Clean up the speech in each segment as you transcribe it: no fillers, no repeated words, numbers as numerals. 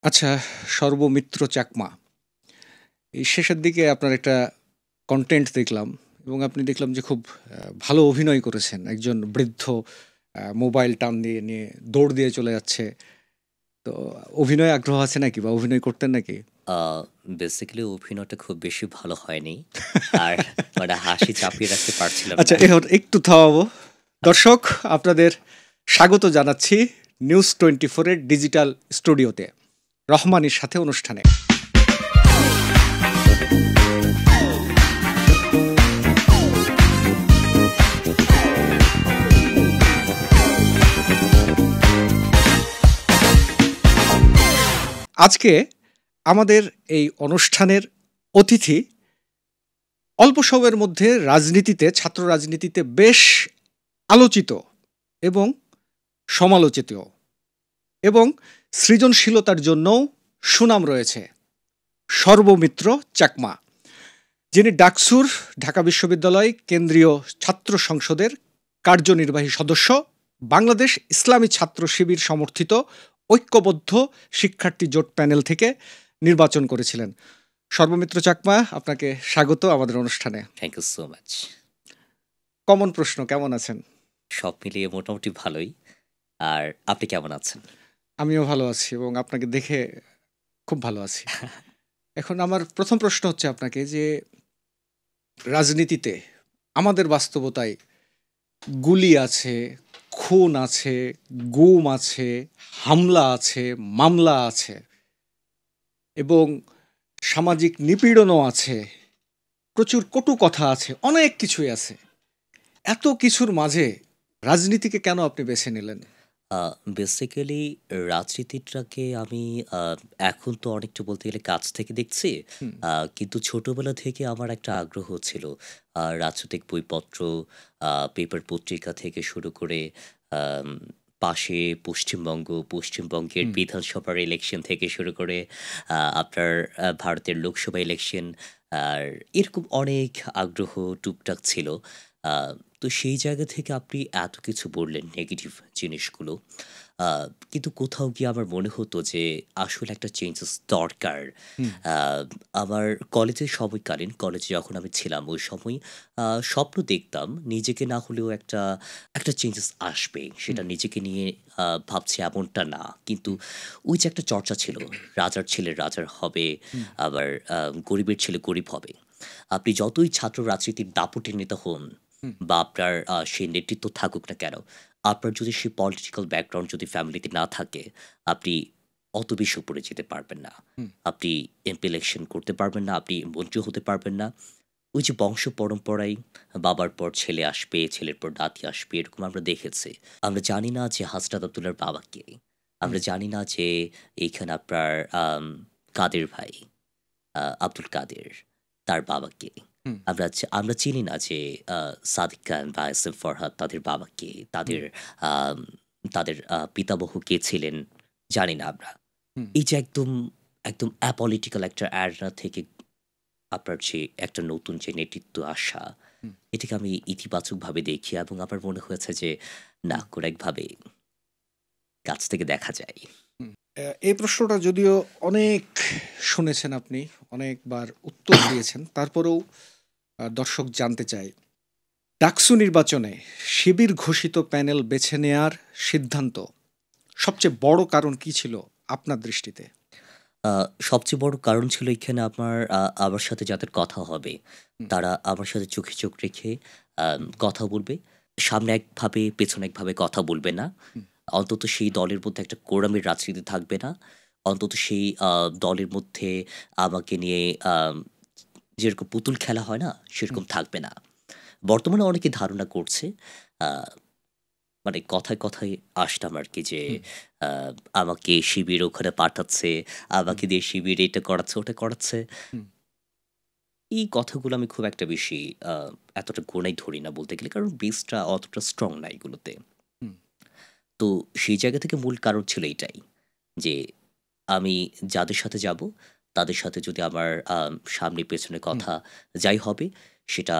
আচ্ছা, সর্বমিত্র চাকমা। এই শেষের দিকে আপনার একটা কনটেন্ট দেখলাম এবং আপনি দেখলাম যে খুব ভালো অভিনয় করেছেন। একজন বৃদ্ধ মোবাইল টান দিয়ে নিয়ে দৌড় দিয়ে চলে যাচ্ছে। তো অভিনয়ে আগ্রহ আছে নাকি বা অভিনয় করতেন নাকি? আ বেসিক্যালি অভিনয়টা খুব বেশি ভালো হয়নি। আর মানে হাসি চাপিয়ে রাখতে পারছিলাম আচ্ছা, না। এখন একটু থামাবো। দর্শক, আপনাদের স্বাগত জানাচ্ছি নিউজ 24 এর ডিজিটাল স্টুডিওতে। রহমানের সাথে অনুষ্ঠানে। আজকে আমাদের এই অনুষ্ঠানের অতিথি অল্প সময়ের মধ্যে রাজনীতিতে, ছাত্র রাজনীতিতে বেশ আলোচিত এবং সমালোচিত এবং সৃজনশীলতার জন্যও সুনাম রয়েছে সর্বমিত্র চাকমা, যিনি ডাকসুর, ঢাকা বিশ্ববিদ্যালয় কেন্দ্রীয় ছাত্র সংসদের কার্যনির্বাহী সদস্য, বাংলাদেশ ইসলামী ছাত্র শিবির সমর্থিত ঐক্যবদ্ধ শিক্ষার্থী জোট প্যানেল থেকে নির্বাচন করেছিলেন। সর্বমিত্র চাকমা, আপনাকে স্বাগত আমাদের অনুষ্ঠানে। Thank you so much. Common প্রশ্ন, কেমন আছেন? সব মিলিয়ে মোটামুটি ভালোই। আর আপনি কেমন আছেন? আমিও ভালো আছি এবং আপনাকে দেখে খুব ভালো আছি। এখন আমার প্রথম প্রশ্ন হচ্ছে আপনাকে যে রাজনীতিতে আমাদের বাস্তবতায় গুলি আছে, খুন আছে, গুম আছে, হামলা আছে, মামলা আছে এবং সামাজিক নিপীড়নও আছে, প্রচুর কটু কথা আছে, অনেক কিছুই আছে। এত কিছুর মাঝে রাজনীতিকে কেন আপনি বেছে নিলেন? আ বেসিক্যালি রাজনীতিটাকে আমি আ এখন তো অনেকটা বলতে গেলে কাছ থেকে দেখছি। হুম, কিন্তু ছোটবেলা থেকে আমার একটা আগ্রহ ছিল। রাজনৈতিক বইপত্র, পেপার পত্রিকা থেকে শুরু করে আম পাশে পশ্চিমবঙ্গের হুম, বিধানসভার ইলেকশন থেকে শুরু করে আপনার ভারতের লোকসভা ইলেকশন আর এরকম অনেক আগ্রহ টুকটাক ছিল। আ তো সেই জায়গা থেকে আপনি এত কিছু বললেন নেগেটিভ জিনিসগুলো। আ কিন্তু কোথাও গিয়ে আমার মনে হতো যে আসলে একটা চেঞ্জেস দরকার। হুম, আ আমার কলেজের সময়কালীন কলেজে যখন আমি ছিলাম ওই সময় স্বপ্ন দেখতাম নিজেকে না হলেও একটা চেঞ্জেস আসবে। হুম, সেটা নিজেকে নিয়ে ভাবছি এমনটা না। কিন্তু হুম, ওই যে একটা চর্চা ছিল, রাজার ছেলে রাজার হবে, হুম, আবার গরিবের ছেলে গরিব হবে। আপনি যতই ছাত্র রাজনীতির দাপুটে নেতা হন হুম, বা আপনার সেই নেতৃত্ব থাকুক না কেন, আপনার যদি সেই পলিটিক্যাল ব্যাকগ্রাউন্ড যদি ফ্যামিলিতে না থাকে, আপনি অত বেশি উপরে যেতে পারবেন না। হুম, আপনি এমপি ইলেকশন করতে পারবেন না, আপনি মন্ত্রী হতে পারবেন না। ওই যে বংশ পরম্পরায় বাবার পর ছেলে আসবে, ছেলের পর নাতি আসবে এরকম আমরা দেখেছি। আমরা জানি না যে হাসনাত আব্দুল্লাহর বাবা কে? হুম, আমরা জানি না যে এইখানে আপনার কাদের ভাই আব্দুল কাদের, তার বাবা কে? হুম, আমরা চিনি না যে সাদিক খান বা এস এম ফরহাদ তাদের বাবা কে? হুম, আম তাদের পিতামহ কে ছিলেন? জানি না আমরা। হুম, এই যে একদম অ্যাপলিটিক্যাল একটা এরা থেকে আপনার যে একটা নতুন যে নেতৃত্ব আসা, হুম, এটাকে আমি ইতিবাচকভাবে দেখি এবং আমার মনে হয়েছে যে না হুম, কোনো একভাবে কাছ থেকে দেখা যায়। হুম। এই প্রশ্নটা যদিও অনেক শুনেছেন আপনি, অনেকবার উত্তর দিয়েছেন। তারপরেও দর্শক জানতে চায়, ডাকসু নির্বাচনে শিবির ঘোষিত প্যানেল বেছে নেয়ার সিদ্ধান্ত সবচেয়ে বড় কারণ কি ছিল আপনার দৃষ্টিতে? আ সবচেয়ে বড় কারণ ছিল এখানে আমার সাথে যাদের কথা হবে, হুম, তারা আমার সাথে চোখে চোখ রেখে হুম, কথা বলবে। সামনে একভাবে, পেছনে একভাবে কথা বলবে না। হুম, অন্তত সেই দলের মধ্যে একটা কোরামের রাজনীতি থাকবে না। অন্তত সেই দলের মধ্যে আমাকে নিয়ে যেরকম পুতুল খেলা হয় না? হুম, সেরকম থাকবে না। বর্তমানে অনেকে ধারণা করছে আ মানে কথায় আসতাম আরকি যে হুম, আ আমাকে শিবির ওখানে পাঠাচ্ছে, হুম, আমাকে দিয়ে শিবির এটা করাচ্ছে, ওটা করাচ্ছে। হুম, এই কথাগুলো আমি খুব একটা বেশি আ এতটা গোনায় ধরি না বলতে গেলে। কারণ বেসটা অতটা স্ট্রং না এগুলোতে। হুম, তো সেই জায়গা থেকে মূল কারণ ছিল এইটাই। যে আমি যাদের সাথে যাবো, তাদের সাথে যদি আমার সামনে পেছনে হুম, কথা যাই হবে সেটা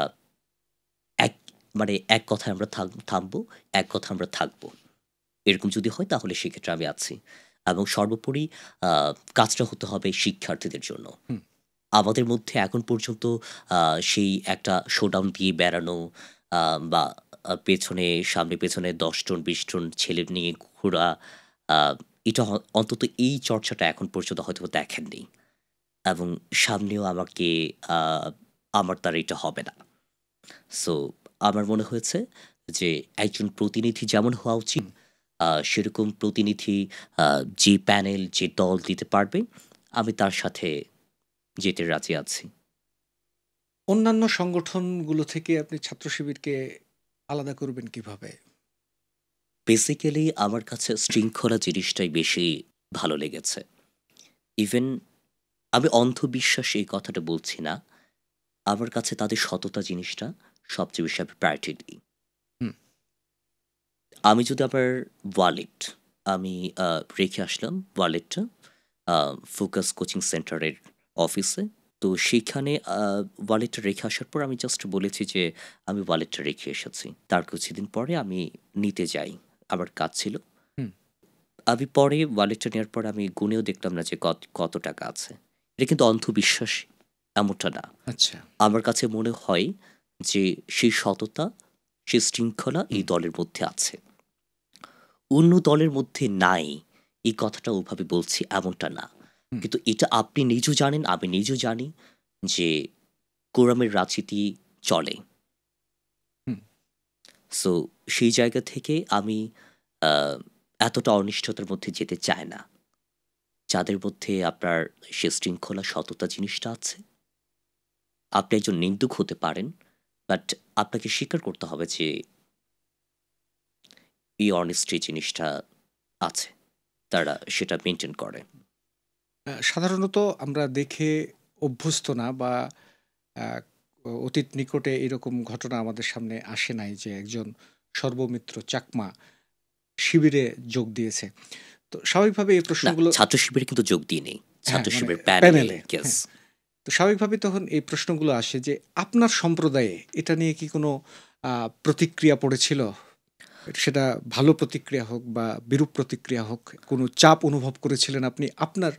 এক মানে এক কথায় আমরা থামবো, এক কথায় আমরা থাকবো। এরকম যদি হয় তাহলে সেক্ষেত্রে আমি আছি। এবং সর্বোপরি কাজটা হতে হবে শিক্ষার্থীদের জন্য। হুম। আমাদের মধ্যে এখন পর্যন্ত সেই একটা শোডাউন দিয়ে বেড়ানো বা পেছনে সামনে পেছনে ১০ জন ২০ জন ছেলে নিয়ে ঘোরা, আ এটা অন্তত এই চর্চাটা এখন পর্যন্ত হয়তোবা দেখেননি। এবং সামনেও আমাকে আ আমার দ্বারা এটা হবে না। সো আমার মনে হয়েছে যে একজন প্রতিনিধি যেমন হওয়া উচিত, সেরকম প্রতিনিধি যে প্যানেল, যে দল দিতে পারবে, আমি তার সাথে যেতে রাজি আছি। অন্যান্য সংগঠনগুলো থেকে আপনি ছাত্র শিবিরকে আলাদা করবেন কিভাবে? বেসিক্যালি আমার কাছে শৃঙ্খলা জিনিসটাই বেশি ভালো লেগেছে। ইভেন আমি অন্ধবিশ্বাস এই কথাটা বলছি না। আমার কাছে তাদের সততা জিনিসটা সবচেয়ে বেশি আমি প্রায়োরিটি দিই। হুম। আমি যদি আমার ওয়ালেট আমি আ রেখে আসলাম ওয়ালেটটা আ ফোকাস কোচিং সেন্টারের অফিসে। তো সেইখানে ওয়ালেটটা রেখে আসার পর আমি জাস্ট বলেছি যে, "আমি ওয়ালেটটা রেখে এসেছি।" তার কিছুদিন পরে আমি নিতে যাই। আমার কাজ ছিল। হুম। আমি পরে ওয়ালেটটা নেওয়ার পর আমি গুনেও দেখলাম না যে কত টাকা আছে। এটা কিন্তু অন্ধবিশ্বাস এমনটা না। আচ্ছা। আমার কাছে মনে হয় যে সেই সততা, সেই শৃঙ্খলা এই হুম। দলের মধ্যে আছে। অন্য দলের মধ্যে নাই, এই কথাটা ওভাবে বলছি এমনটা না। হুম। কিন্তু এটা আপনি নিজেও জানেন, আমি নিজেও জানি যে কোরামের রাজনীতি চলে। হুম। সো সেই জায়গা থেকে আমি আ এতটা অনিশ্চয়তার মধ্যে যেতে চাই না। যাদের মধ্যে আপনার সে শৃঙ্খলা, সততা জিনিসটা আছে। আপনি একজন নিন্দুক হতে পারেন, বাট আপনাকে স্বীকার করতে হবে যে এই অনেস্টি জিনিসটা আছে। তারা সেটা মেইনটেইন করে। সাধারণত আমরা দেখে অভ্যস্ত না বা আ অতীত নিকটে এরকম ঘটনা আমাদের সামনে আসে নাই যে একজন সর্বমিত্র চাকমা শিবিরে যোগ দিয়েছে। তো স্বাভাবিকভাবে এই না, প্রশ্নগুলো ছাত্র শিবিরে কিন্তু যোগ দিই নাই। হ্যাঁ, ছাত্র মানে শিবিরের প্যানেলে প্যানেলে ইয়েস। হ্যাঁ। তো স্বাভাবিকভাবেই তখন এই প্রশ্নগুলো আসে যে আপনার সম্প্রদায়ে এটা নিয়ে কি কোনো আ প্রতিক্রিয়া পড়েছিল? সেটা ভালো প্রতিক্রিয়া হোক বা বিরূপ প্রতিক্রিয়া হোক, কোনো চাপ অনুভব করেছিলেন আপনি আপনার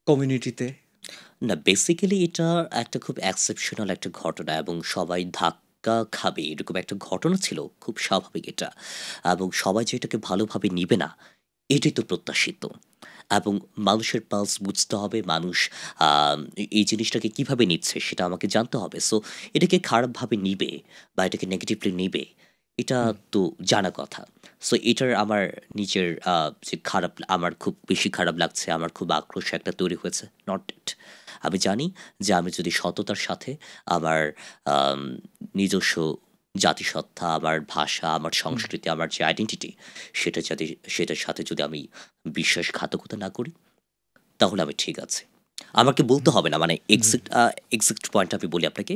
কমিউনিটিতে? না, বেসিক্যালি এটা একটা খুব এক্সেপশনাল একটা ঘটনা এবং সবাই ধাক্কা খাবে এরকম একটা ঘটনা ছিল। খুব স্বাভাবিক এটা। এবং সবাই যে এটাকে ভালোভাবে নিবে না, এটাই তো প্রত্যাশিত। এবং মানুষের পালস বুঝতে হবে, মানুষ এই জিনিসটাকে কিভাবে নিচ্ছে সেটা আমাকে জানতে হবে। সো এটাকে খারাপভাবে নিবে বা এটাকে নেগেটিভলি নিবে, এটা হুম। তো জানা কথা। সো এটার আমার নিজের যে আমার খুব বেশি খারাপ লাগছে, আমার খুব আক্রোশ একটা তৈরি হয়েছে। Not that. আমি জানি যে আমি যদি সততার সাথে আমার আম নিজস্ব জাতিসত্তা, আমার ভাষা, আমার হুম। সংস্কৃতি, আমার যে আইডেন্টিটি সেটার সাথে যদি আমি বিশ্বাসঘাতকতা না করি, তাহলে আমি ঠিক আছি। আমাকে বলতে হুম। হবে না, মানে হুম। এক্সাক্ট পয়েন্ট আমি বলি আপনাকে।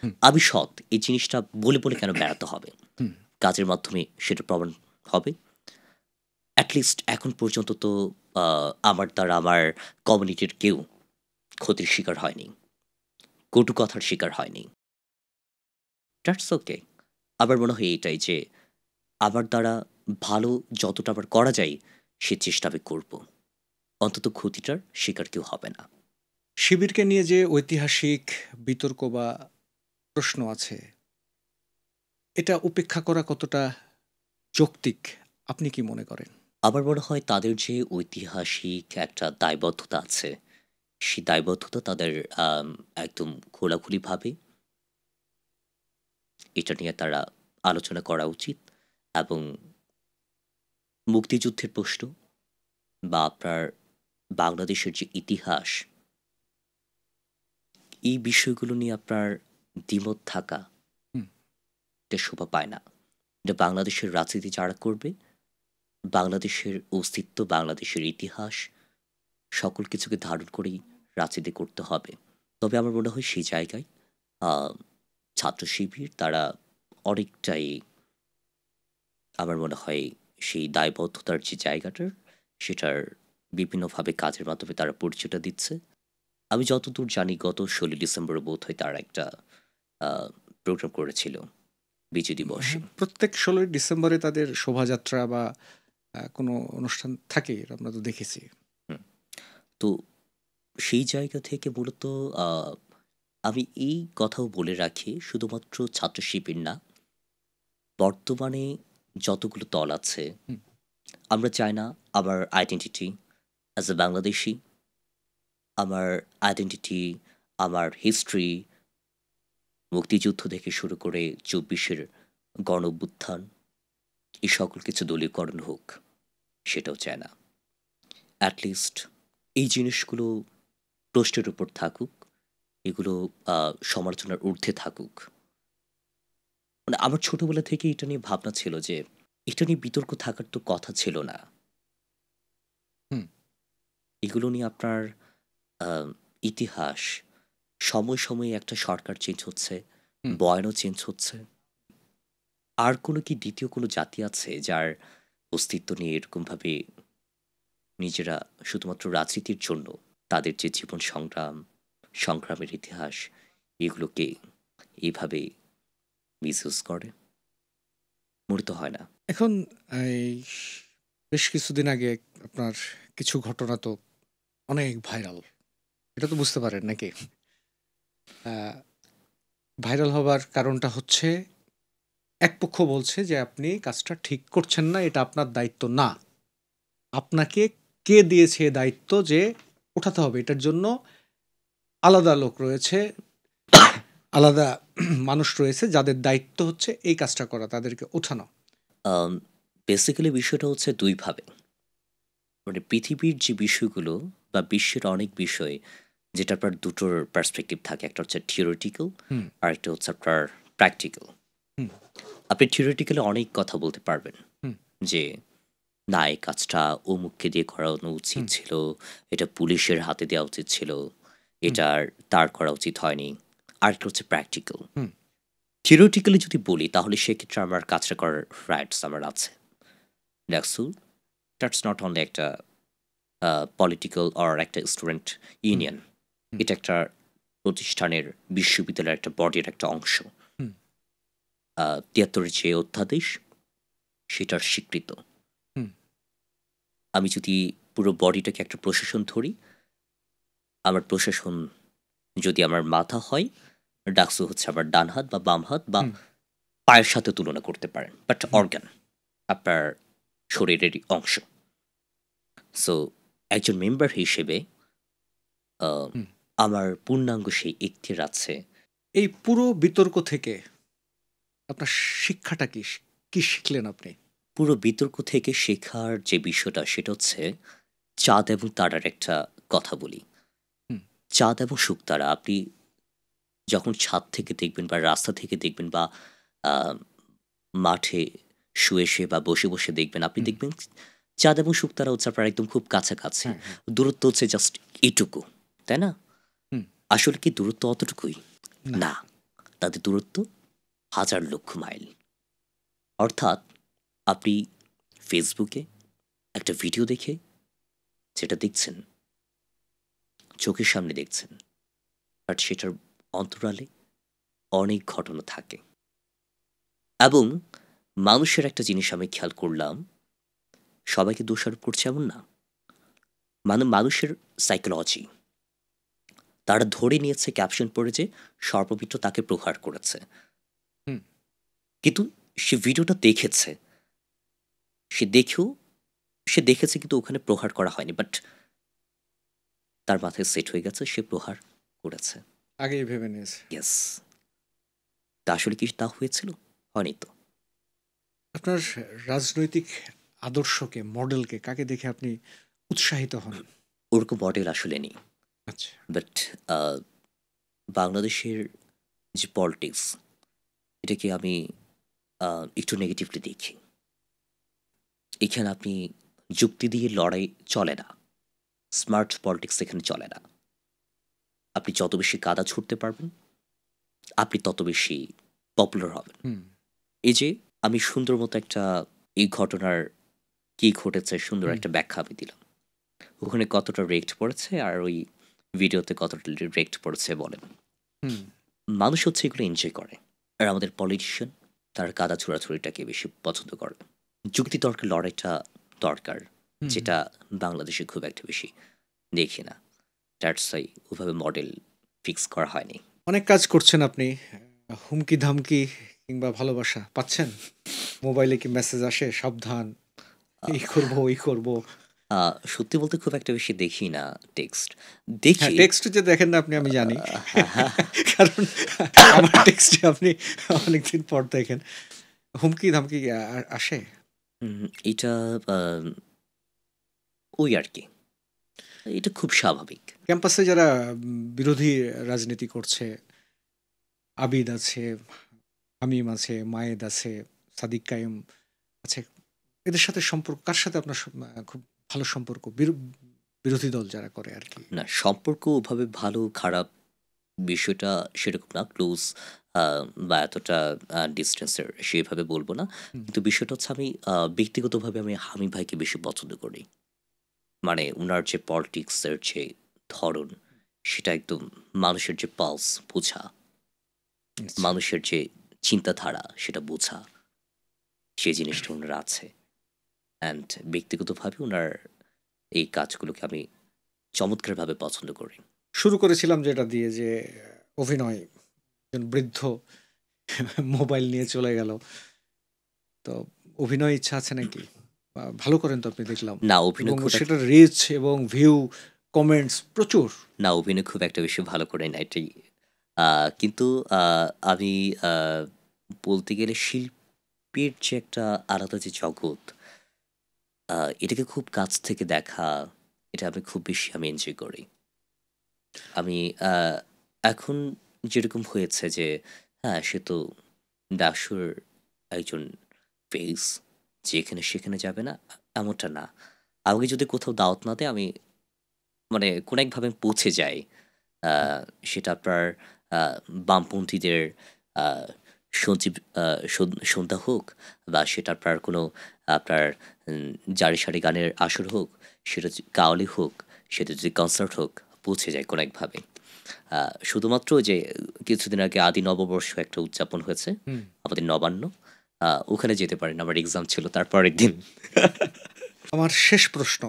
হুম। আমি সৎ। এই জিনিসটা বলে কেন বেড়াতে হবে? হুম। কাজের মাধ্যমে সেটা প্রমাণ হবে। এট লিস্ট এখন পর্যন্ত তো আ আমার দ্বারা আমার কমিউনিটির কেউ ক্ষতির শিকার হয়নি। কটু কথার শিকার হয়নি। That's okay. আমার মনে হয় এটাই যে আমার দ্বারা ভালো যতটা আমার করা যায় সে চেষ্টা আমি করব। অন্তত ক্ষতিটার শিকার কেউ হবে না। শিবিরকে নিয়ে যে ঐতিহাসিক বিতর্ক বা প্রশ্ন আছে, এটা উপেক্ষা করা কতটা যৌক্তিক? আপনি কি মনে করেন? আমার মনে হয় তাদের যে ঐতিহাসিক একটা দায়বদ্ধতা আছে, সেই দায়বদ্ধতা তাদের আম একদম খোলাখুলিভাবে এটা নিয়ে তারা আলোচনা করা উচিত এবং মুক্তিযুদ্ধের প্রশ্ন বা আপনার বাংলাদেশের যে ইতিহাস, এই বিষয়গুলো নিয়ে আপনার দ্বিমত থাকা হুম। এটা শোভা পায় না। এটা বাংলাদেশের রাজনীতি যারা করবে, বাংলাদেশের অস্তিত্ব, বাংলাদেশের ইতিহাস সকল কিছুকে ধারণ করেই রাজনীতি করতে হবে। তবে আমার মনে হয় সেই জায়গায় আ ছাত্র শিবির তারা অনেকটাই আমার মনে হয় সেই দায়বদ্ধতার যে জায়গাটার সেটার বিভিন্নভাবে কাজের মাধ্যমে তারা পরিচয়টা দিচ্ছে। আমি যতদূর জানি গত ১৬ ডিসেম্বরে বোধহয় তারা একটা আ প্রোগ্রাম করেছিল বিজয় দিবসে। হ্যাঁ, প্রত্যেক ১৬ই ডিসেম্বরে তাদের শোভাযাত্রা বা কোনো অনুষ্ঠান থাকেই, আমরা তো দেখেছি। তো সেই জায়গা থেকে মূলত আহ, আমি এই কথাও বলে রাখি, শুধুমাত্র ছাত্র শিবির না, বর্তমানে যতগুলো দল আছে, হুম, আমরা চাই না আমার আইডেন্টিটি অ্যাজ এ বাংলাদেশি, আমার আইডেন্টিটি, আমার হিস্ট্রি, মুক্তিযুদ্ধ থেকে শুরু করে 24-এর গণ অভ্যুত্থান, এই সকল কিছু দলীয়করণ হোক, সেটাও চায় না। অ্যাটলিস্ট এই জিনিসগুলো প্রশ্নের উপর থাকুক, এগুলো সমালোচনার ঊর্ধ্বে থাকুক। মানে আমার ছোটবেলা থেকে এটা নিয়ে ভাবনা ছিল যে এটা নিয়ে বিতর্ক থাকার তো কথা ছিল না। হুম, এগুলো নিয়ে আপনার আহ, ইতিহাস, সময় সময়ে একটা সরকার চেঞ্জ হচ্ছে, হুম। বয়ানও চেঞ্জ হচ্ছে। আর কোনো কি দ্বিতীয় কোনো জাতি আছে যার অস্তিত্ব নিয়ে এরকমভাবে নিজেরা শুধুমাত্র রাজনীতির জন্য তাদের যে জীবন সংগ্রাম, সংগ্রামের ইতিহাস, এগুলোকে এইভাবে মিসইউজ করে? মনে তো হয় না। এখন এই বেশ কিছুদিন আগে আপনার কিছু ঘটনা তো অনেক ভাইরাল। এটা তো বুঝতে পারেন নাকি? ভাইরাল হবার কারণটা হচ্ছে এক পক্ষ বলছে যে আপনি কাজটা ঠিক করছেন না, এটা আপনার দায়িত্ব না। আপনাকে কে দিয়েছে এ দায়িত্ব যে ওঠাতে হবে? এটার জন্য আলাদা লোক রয়েছে, আলাদা মানুষ রয়েছে যাদের দায়িত্ব হচ্ছে এই কাজটা করা, তাদেরকে ওঠানো। বেসিক্যালি বিষয়টা হচ্ছে দুইভাবে। মানে পৃথিবীর যে বিষয়গুলো বা বিশ্বের অনেক বিষয়, যেটা আপনার দুটোর পার্সপেক্টিভ থাকে, একটা হচ্ছে থিওরিটিক্যাল হুম, আর একটা হচ্ছে আপনার প্র্যাকটিক্যাল। হুম, আপনি থিওরিটিক্যালি অনেক কথা বলতে পারবেন হুম, যে না, এই কাজটা অমুককে দিয়ে করানো উচিত হুম, ছিল, এটা পুলিশের হাতে দেওয়া উচিত ছিল, হুম, এটার তার করা উচিত হয়নি। আরেকটা হচ্ছে প্র্যাকটিক্যাল। হুম, থিওরিটিক্যালি যদি বলি তাহলে সেক্ষেত্রে আমার কাজটা করার রাইটস আমার আছে। দেখছো, দ্যাটস নট অনলি একটা পলিটিক্যাল অর একটা স্টুডেন্ট হুম, ইউনিয়ন, হুম, এটা একটা প্রতিষ্ঠানের, বিশ্ববিদ্যালয়ের একটা বডির একটা অংশ। হুম, ৭৩-এর যে অধ্যাদেশ, সেটার স্বীকৃত। হুম, আমি যদি পুরো বডিটাকে একটা প্রশাসন ধরি, আমার প্রশাসন যদি আমার মাথা হয়, ডাকসু হচ্ছে আমার ডান হাত বা বাম হাত বা হুম, পায়ের সাথে তুলনা করতে পারেন, বাট হুম, অর্গান, আপনার শরীরেরই অংশ। সো একজন মেম্বার হিসেবে আহ, হুম। আমার পূর্ণাঙ্গ সেই এখতিয়ার আছে। এই পুরো বিতর্ক থেকে আপনার শিক্ষাটা কি? কি শিখলেন আপনি? পুরো বিতর্ক থেকে শেখার যে বিষয়টা, সেটা হচ্ছে চাঁদ এবং তারার একটা কথা বলি। হুম, চাঁদ এবং শুকতারা আপনি যখন ছাদ থেকে দেখবেন বা রাস্তা থেকে দেখবেন বা আহ, মাঠে শুয়ে শুয়ে বা বসে বসে দেখবেন, আপনি হুম, দেখবেন চাঁদ এবং শুকতারা হচ্ছে আপনার একদম খুব কাছাকাছি। হ্যাঁ, হ্যাঁ, দূরত্ব হচ্ছে জাস্ট এইটুকু, তাই না? হুম, আসলে কি দূরত্ব অতটুকুই? না, না, তাদের দূরত্ব হাজার লক্ষ মাইল। অর্থাৎ আপনি ফেসবুকে একটা ভিডিও দেখে যেটা দেখছেন, চোখের সামনে দেখছেন, বাট সেটার অন্তরালে অনেক ঘটনা থাকে। এবং মানুষের একটা জিনিস আমি খেয়াল করলাম, সবাইকে দোষারোপ করছে এমন না। মানে মানুষের সাইকোলজি, তারা ধরে নিয়েছে ক্যাপশন পড়ে যে সর্পমিত্র তাকে প্রহার করেছে, হুম, কিন্তু সে ভিডিওটা দেখেছে, সে দেখেও সে দেখেছে কিন্তু ওখানে প্রহার করা হয়নি, বাট তার মাথায় সেট হয়ে গেছে সে প্রহার করেছে। আগেই ভেবে নিয়েছে। ইয়েস। তা আসলে কি তা হয়েছিল? হয়নি তো। আপনার রাজনৈতিক আদর্শকে, মডেলকে কাকে দেখে আপনি উৎসাহিত হন? ওরকম মডেল আসলে নেই। আচ্ছা। বাট বাংলাদেশের যে পলিটিক্স, এটাকে আমি একটু নেগেটিভলি দেখি। এখানে আপনি যুক্তি দিয়ে লড়াই চলে না। স্মার্ট পলিটিক্স এখানে চলে না। আপনি যত বেশি কাদা ছুটতে পারবেন, আপনি তত বেশি পপুলার হবেন। হুম, এই যে আমি সুন্দর মতো একটা, এই ঘটনার কি ঘটেছে সুন্দর হুম, একটা ব্যাখ্যা আমি দিলাম। ওখানে কতটা রেক্ট পড়েছে আর ওই ভিডিওতে কতটা রেক্ট পড়েছে বলেন। হুম, মানুষ হচ্ছে এগুলো এনজয় করে। আর আমাদের পলিটিশিয়ান তার কাদা ছোড়াছুড়িটাকে বেশি পছন্দ করে। যুক্তি তর্কের লড়াইটা দরকার, হুম, যেটা বাংলাদেশে খুব একটা বেশি দেখি না। দ্যাটস ওয়াই ওভাবে মডেল ফিক্স করা হয়নি। অনেক কাজ করছেন আপনি। হুমকি ধামকি কিংবা ভালোবাসা পাচ্ছেন? মোবাইলে কি মেসেজ আসে? সাবধান, আ এই করব, ওই করব। আ সত্যি বলতে খুব একটা বেশি দেখি না টেক্সট। হ্যাঁ, দেখি। টেক্সট যে দেখেন না আপনি আমি আ জানি। হ্যাঁ, হ্যাঁ। কারণ আমার টেক্সটে আপনি অনেকদিন পর দেখেন। হুমকি ধামকি আসে? উম এটা আ ওই আরকি। এটা খুব স্বাভাবিক। ক্যাম্পাসে যারা বিরোধী রাজনীতি করছে, আবিদ আছে, হামিম আছে, মায়েদ আছে, সাদিক কায়েম আছে। এদের সাথে সম্পর্ক কার সাথে আপনার খুব ভালো সম্পর্ক? বিরোধী দল যারা করে আরকি। না, সম্পর্ক ওভাবে ভালো খারাপ বিষয়টা সেরকম না। ক্লোজ আ বা এতটা ডিসট্যান্সের সেভাবে বলব না। হুম, কিন্তু বিষয়টা হচ্ছে আমি ব্যক্তিগতভাবে আমি হামিদ ভাইকে বেশি পছন্দ করি। মানে উনার যে পলিটিক্স এর যে ধরন, সেটা একদম মানুষের যে পালস বোঝা, আচ্ছা। মানুষের যে চিন্তাধারা সেটা বোঝা, সেই জিনিসটা উনার আছে। অ্যান্ড ব্যক্তিগতভাবে উনার এই কাজগুলোকে আমি চমৎকারভাবে পছন্দ করি। শুরু করেছিলাম যেটা দিয়ে যে অভিনয়। একজন বৃদ্ধ মোবাইল নিয়ে চলে গেল। তো অভিনয়ে ইচ্ছা আছে নাকি? ভালো করেন তো আপনি দেখলাম। না অভিনয় এবং খুব এক সেটার রিচ এবং ভিউ, কমেন্টস প্রচুর। না অভিনয় খুব একটা বেশি ভালো করি না এটাই। আ কিন্তু আ আমি আ বলতে গেলে শিল্পের যে একটা আলাদা যে জগৎ, আ এটাকে খুব কাছ থেকে দেখা, এটা আমি খুব বেশি এনজয় করি। আমি আ এখন যেরকম হয়েছে যে হ্যাঁ, সে তো ডাকসুর একজন ফেস, যেখানে সেখানে যাবে না, এমনটা না। আমাকে যদি কোথাও দাওয়াত না দেয় আমি মানে কোনো একভাবে পৌঁছে যাই। আ সেটা আপনার আ বামপন্থীদের আ সঞ্জীব আ সন্ধ্যা হোক বা সেটা আপনার কোনো আপনার উম জারি-সারি গানের আসর হোক, সেটা কাওয়ালি হোক, সেটা যদি কনসার্ট হোক, পৌঁছে যাই কোনো একভাবে। আ শুধুমাত্র ওই যে কিছুদিন আগে আদি নববর্ষ একটা উদযাপন হয়েছে, হুম। আমাদের নবান্ন। ওখানে যেতে পারিনি। আমার এক্সাম ছিল তার পরের দিন। আমার শেষ প্রশ্ন,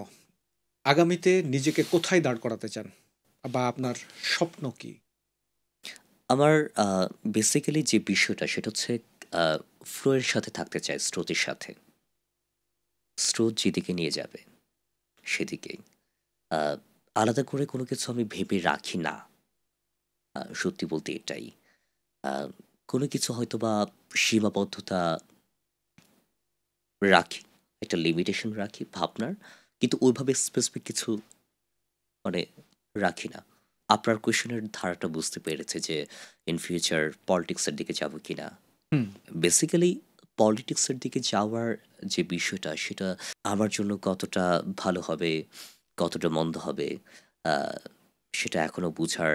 আগামীতে নিজেকে কোথায় দাঁড় করাতে চান? বা আপনার স্বপ্ন কি? আমার বেসিক্যালি যে বিষয়টা সেটা হচ্ছে আ ফ্লো এর সাথে থাকতে চাই, স্রোতের সাথে। স্রোত যেদিকে নিয়ে যাবে সেদিকেই। আ আলাদা করে কোনো কিছু আমি ভেবে রাখি না। সত্যি বলতে এটাই। আ কোনো কিছু হয়তোবা সীমাবদ্ধতা রাখি। একটা লিমিটেশন রাখি ভাবনার। কিন্তু ওইভাবে স্পেসিফিক কিছু মানে রাখি না। আপনার কোয়েশনের ধারাটা বুঝতে পেরেছি যে ইন ফিউচার পলিটিক্স এর দিকে যাবো কিনা। হুম। বেসিক্যালি পলিটিক্সের দিকে যাওয়ার যে বিষয়টা সেটা আমার জন্য কতটা ভালো হবে, কতটা মন্দ হবে, আ সেটা এখনো বুঝার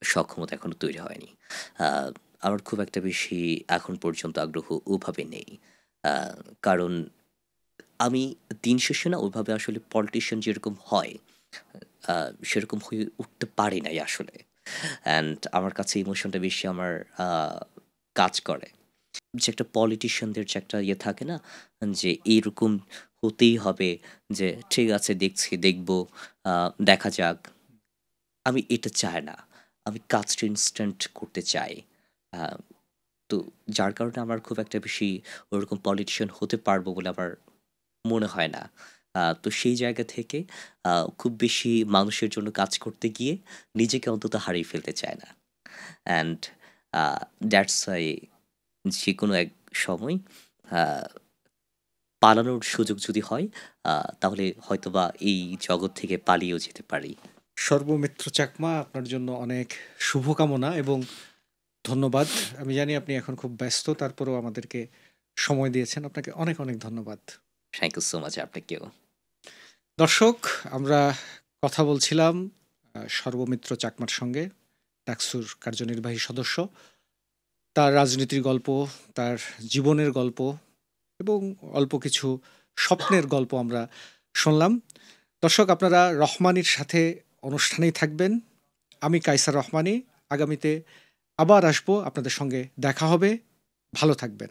সক্ষমতা এখনো তৈরি হয়নি। আ আমার খুব একটা বেশি এখন পর্যন্ত আগ্রহ ওভাবে নেই। আ কারণ আমি দিন শেষে না ওইভাবে আসলে পলিটিশিয়ান যেরকম হয়, আ সেরকম হয়ে উঠতে পারি নাই আসলে। অ্যান্ড আমার কাছে ইমোশনটা বেশি আমার আ কাজ করে। যে একটা পলিটিশিয়ানদের যে একটা ইয়ে থাকে না? যে এইরকম হতেই হবে, যে ঠিক আছে দেখছি, দেখব, আ দেখা যাক। আমি এটা চাই না। আমি কাজটা ইনস্ট্যান্ট করতে চাই। আ তো যার কারণে আমার খুব একটা বেশি ওরকম পলিটিশিয়ান হতে পারবো বলে আমার মনে হয় না। তো সেই জায়গা থেকে আ খুব বেশি মানুষের জন্য কাজ করতে গিয়ে নিজেকে অন্তত হারিয়ে ফেলতে চাই না। অ্যান্ড আ দ্যাটস হোয়াই যেকোনো এক সময় আ পালানোর সুযোগ যদি হয়, আ তাহলে হয়তোবা এই জগৎ থেকে পালিয়েও যেতে পারি। সর্বমিত্র চাকমা, আপনার জন্য অনেক শুভকামনা এবং ধন্যবাদ। আমি জানি আপনি এখন খুব ব্যস্ত, তারপরেও আমাদেরকে সময় দিয়েছেন। আপনাকে অনেক, অনেক ধন্যবাদ। থ্যাংক ইউ সো মাচ আপনাকেও। দর্শক, আমরা কথা বলছিলাম সর্বমিত্র চাকমার সঙ্গে, ডাকসুর কার্যনির্বাহী সদস্য। তার রাজনীতির গল্প, তার জীবনের গল্প এবং অল্প কিছু স্বপ্নের গল্প আমরা শুনলাম। দর্শক, আপনারা রহমানির সাথে অনুষ্ঠানেই থাকবেন। আমি কায়সার রহমানি। আগামীতে আবার আসবো, আপনাদের সঙ্গে দেখা হবে। ভালো থাকবেন।